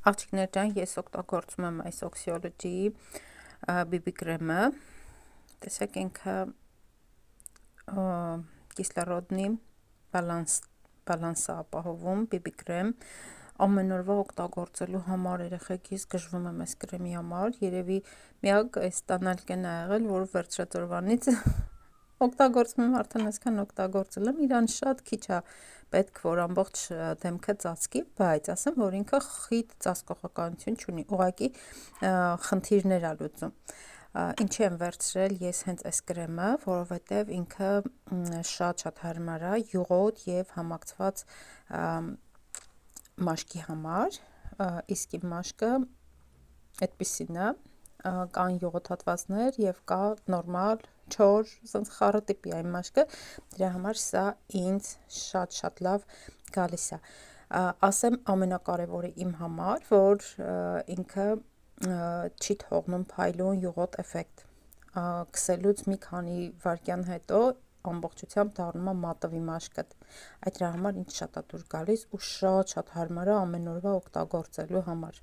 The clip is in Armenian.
Աղջիկներ ջան, ես օգտագործում եմ այս Oxyology-ի BB կրեմը։ Տեսեք, ինքը կիսլորոդնի բալանսը ապահովում BB կրեմ։ Ամեն օրվա օգտագործելու համար երեխեքիս գժվում եմ այս կրեմի համար։ Երևի միակ այս տանալկեն ա եղել, որ վերջրատորվանից օգտագործում եմ, արդեն այսքան օգտագործել եմ, իրան շատ քիչ է պետք, որ ամբողջ դեմքը ծածկի, բայց ասեմ, որ ինքը խիտ ծածկողականություն չունի, ուղղակի խնդիրներ ա լուծում։ Ինչի եմ վերցրել ես հենց այս կրեմը, որովհետև ինքը շատ հարմար է յուղոտ եւ համակցված մաշկի համար, իսկ իմ մաշկը այդպիսին է, կան յուղոթաթվածներ եւ կա նորմալ չոր, ասենց խառը տիպի այն մաշկը, դրա համար սա ինձ շատ լավ գալիս է։ Ասեմ ամենակարևորը իմ համար, որ ինքը չի թողնում փայլուն յուղոտ էֆեկտ։ Քսելուց մի քանի վայրկյան հետո ամբողջությամբ դառնում է մատովի մաշկը։ Այդ դրա համար ինձ շատ է դուր գալիս ու շատ հարմար է ամեն օրվա օգտագործելու համար։